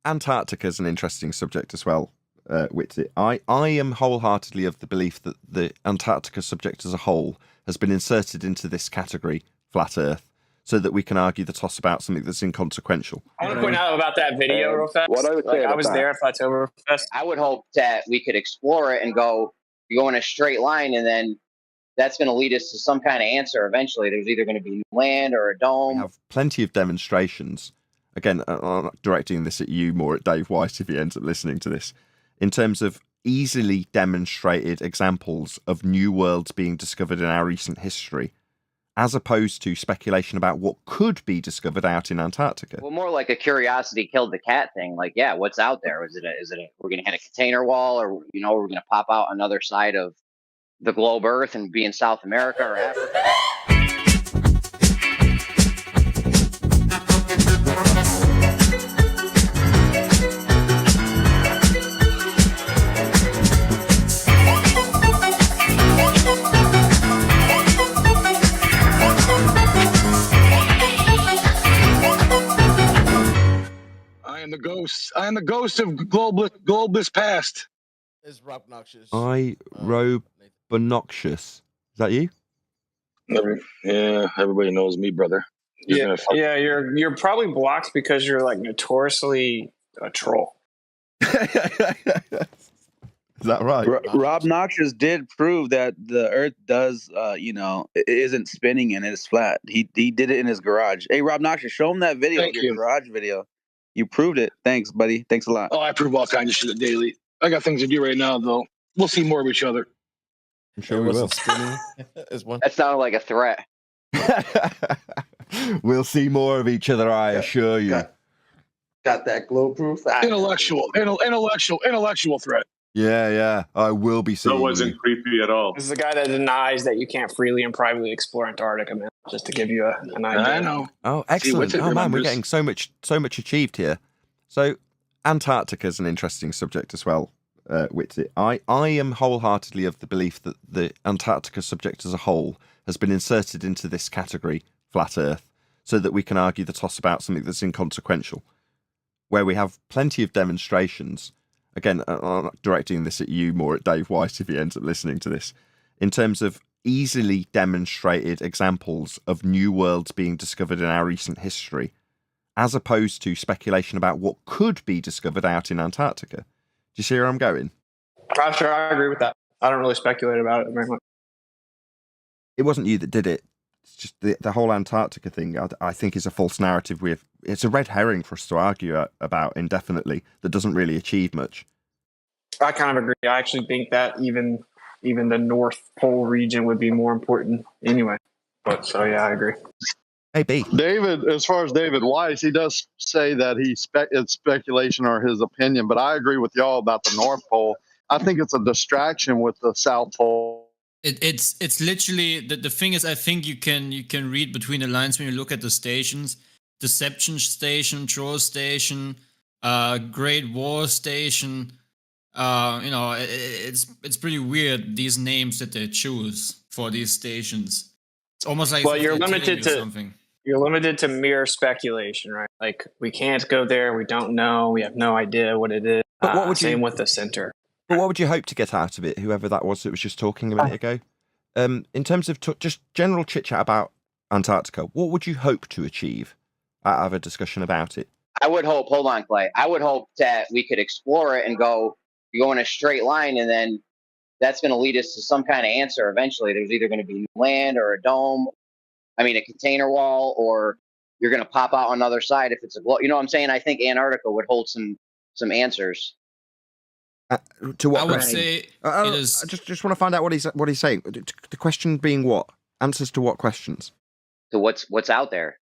Antarctica is an interesting subject as well, Witty. I am wholeheartedly of the belief that the Antarctica subject as a whole has been inserted into this category, flat Earth, so that we can argue the toss about something that's inconsequential. I want to point out about that video real fast. What I would say I was there at Flatoberfest. I would hope that we could explore it and go in a straight line, and then that's going to lead us to some kind of answer eventually. There's either going to be land or a dome. We have plenty of demonstrations. Again, I'm not directing this at you, more at Dave White if he ends up listening to this, in terms of easily demonstrated examples of new worlds being discovered in our recent history, as opposed to speculation about what could be discovered out in Antarctica. Well, more like a curiosity killed the cat thing. Like, yeah, what's out there? Is it we're going to hit a container wall, or we're going to pop out another side of the globe Earth and be in South America or Africa? I am the ghost of globalist past. It's Rob Noxious. Noxious. Is that you? Yeah, everybody knows me, brother. You're probably blocked because you're like notoriously a troll. Is that right? Rob Noxious did prove that the Earth does, it isn't spinning and it's flat. He did it in his garage. Hey, Rob Noxious, show him that video, your garage video. You proved it. Thanks, buddy. Thanks a lot. Oh, I prove all kinds of shit daily. I got things to do right now, though. We'll see more of each other. I'm sure we will. That sounded like a threat. We'll see more of each other, I assure you. Got that glow proof. Intellectual threat. Yeah. I will be seeing. That wasn't creepy at all. This is the guy that denies that you can't freely and privately explore Antarctica, man. Just to give you an idea. I know. Oh, excellent. Oh, man, we're getting so much achieved here. So, Antarctica is an interesting subject as well, Witty. I am wholeheartedly of the belief that the Antarctica subject as a whole has been inserted into this category, flat Earth, so that we can argue the toss about something that's inconsequential, where we have plenty of demonstrations. Again, I'm not directing this at you, more at Dave White if he ends up listening to this, in terms of easily demonstrated examples of new worlds being discovered in our recent history, as opposed to speculation about what could be discovered out in Antarctica. Do you see where I'm going? I'm sure I agree with that. I don't really speculate about it very much. It wasn't you that did it. It's just the whole Antarctica thing, I think, is a false narrative. It's a red herring for us to argue about indefinitely that doesn't really achieve much. I kind of agree. I actually think that even the North Pole region would be more important anyway. But so, yeah, I agree. Maybe. David, as far as David Weiss, he does say that it's speculation or his opinion, but I agree with y'all about the North Pole. I think it's a distraction with the South Pole. It's literally the thing is, I think you can read between the lines when you look at the stations. Deception Station, Troll Station, Great War Station. It's pretty weird, these names that they choose for these stations. It's almost like you're limited to mere speculation, right? Like, we can't go there. We don't know. We have no idea what it is. But what would same with the center. But what would you hope to get out of it, whoever that was that was just talking a minute ago? In terms of just general chit-chat about Antarctica, what would you hope to achieve out of a discussion about it? I would hope, hold on, Clay. I would hope that we could explore it and go in a straight line, and then that's going to lead us to some kind of answer eventually. There's either going to be land or a dome, a container wall, or you're going to pop out on the other side if it's a globe. You know what I'm saying? I think Antarctica would hold some answers. To what? I would say it is. I just want to find out what he's saying. The question being what? Answers to what questions? To what's out there.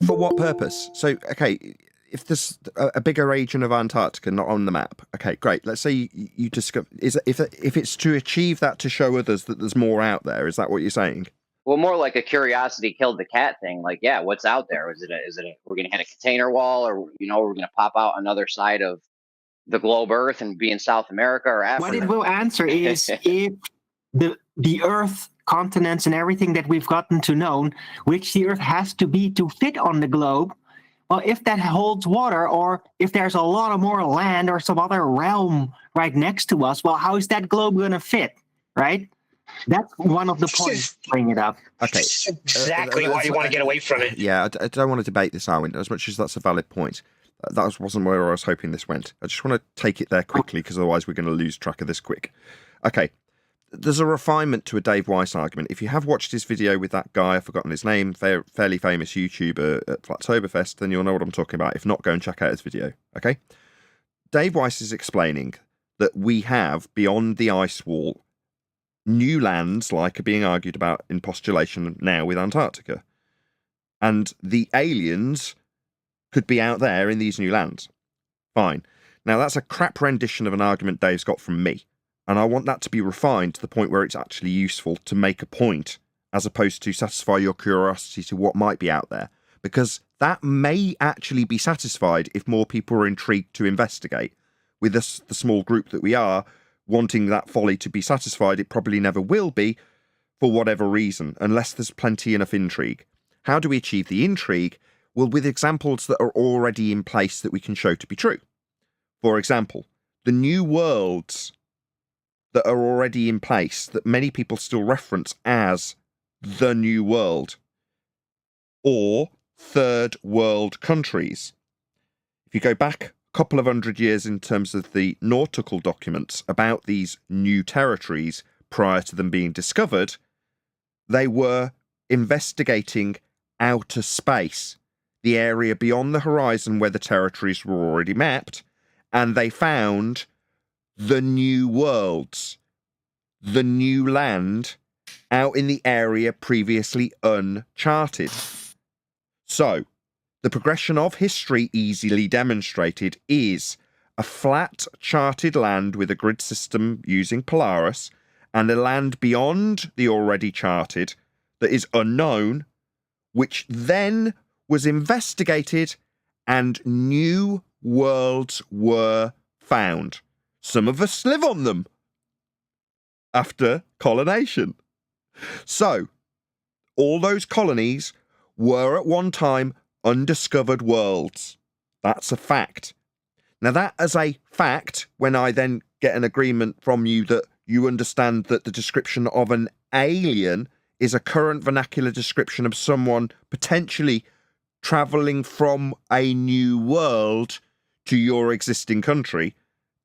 For what purpose? So, okay, if there's a bigger region of Antarctica not on the map, okay, great. Let's say you discover if it's to achieve that, to show others that there's more out there. Is that what you're saying? Well, more like a curiosity killed the cat thing. Like, yeah, what's out there? Is it we're going to hit a container wall, or we're going to pop out another side of the globe Earth and be in South America or Africa? What it will answer is if the Earth, continents and everything that we've gotten to know, which the Earth has to be to fit on the globe, well, if that holds water, or if there's a lot of more land or some other realm right next to us, well, how is that globe going to fit, right? That's one of the points to bring it up. Okay. Exactly why you want to get away from it. Yeah, I don't want to debate this, Arwin, as much as that's a valid point. That wasn't where I was hoping this went. I just want to take it there quickly, because otherwise we're going to lose track of this quick. Okay. There's a refinement to a Dave Weiss argument. If you have watched his video with that guy, I've forgotten his name, fairly famous YouTuber at Flattoberfest, then you'll know what I'm talking about. If not, go and check out his video. Okay? Dave Weiss is explaining that we have, beyond the ice wall, new lands like are being argued about in postulation now with Antarctica. And the aliens could be out there in these new lands. Fine. Now, that's a crap rendition of an argument Dave's got from me. And I want that to be refined to the point where it's actually useful to make a point, as opposed to satisfy your curiosity to what might be out there. Because that may actually be satisfied if more people are intrigued to investigate. With us, the small group that we are, wanting that folly to be satisfied, it probably never will be, for whatever reason, unless there's plenty enough intrigue. How do we achieve the intrigue? Well, with examples that are already in place that we can show to be true. For example, the new worlds that are already in place that many people still reference as the New World or third world countries. If you go back a couple of 100 years in terms of the nautical documents about these new territories prior to them being discovered, they were investigating outer space, the area beyond the horizon where the territories were already mapped, and they found the new worlds, the new land out in the area previously uncharted. So, the progression of history easily demonstrated is a flat charted land with a grid system using Polaris, and a land beyond the already charted that is unknown, which then was investigated and new worlds were found. Some of us live on them after colonization. So, all those colonies were at one time undiscovered worlds. That's a fact. Now, that as a fact, when I then get an agreement from you that you understand that the description of an alien is a current vernacular description of someone potentially travelling from a new world to your existing country,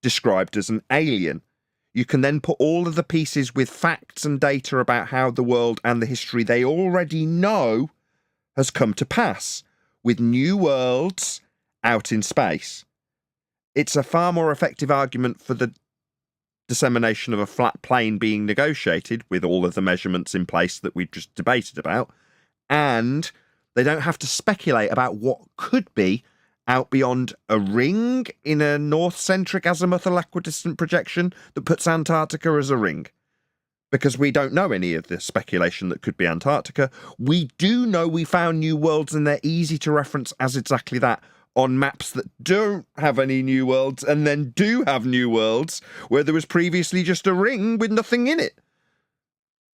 described as an alien. You can then put all of the pieces with facts and data about how the world and the history they already know has come to pass, with new worlds out in space. It's a far more effective argument for the dissemination of a flat plane being negotiated with all of the measurements in place that we've just debated about, and they don't have to speculate about what could be out beyond a ring in a north-centric azimuthal equidistant projection that puts Antarctica as a ring. Because we don't know any of the speculation that could be Antarctica. We do know we found new worlds, and they're easy to reference as exactly that on maps that don't have any new worlds and then do have new worlds where there was previously just a ring with nothing in it.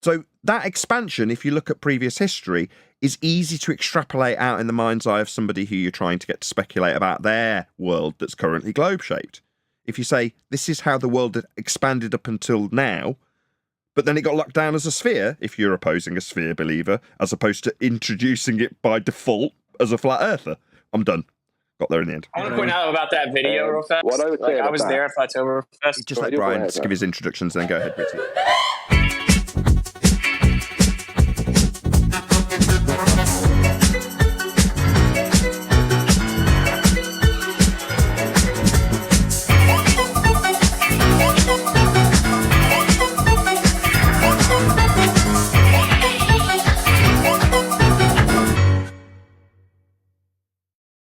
So that expansion, if you look at previous history, is easy to extrapolate out in the mind's eye of somebody who you're trying to get to speculate about their world that's currently globe-shaped. If you say, this is how the world had expanded up until now, but then it got locked down as a sphere, if you're opposing a sphere believer, as opposed to introducing it by default as a flat earther. I'm done. Got there in the end. I want to point out about that video real fast. What I would say I about was that- there at Flattoberfest. Just let Brian give his introductions, then go ahead, Richie.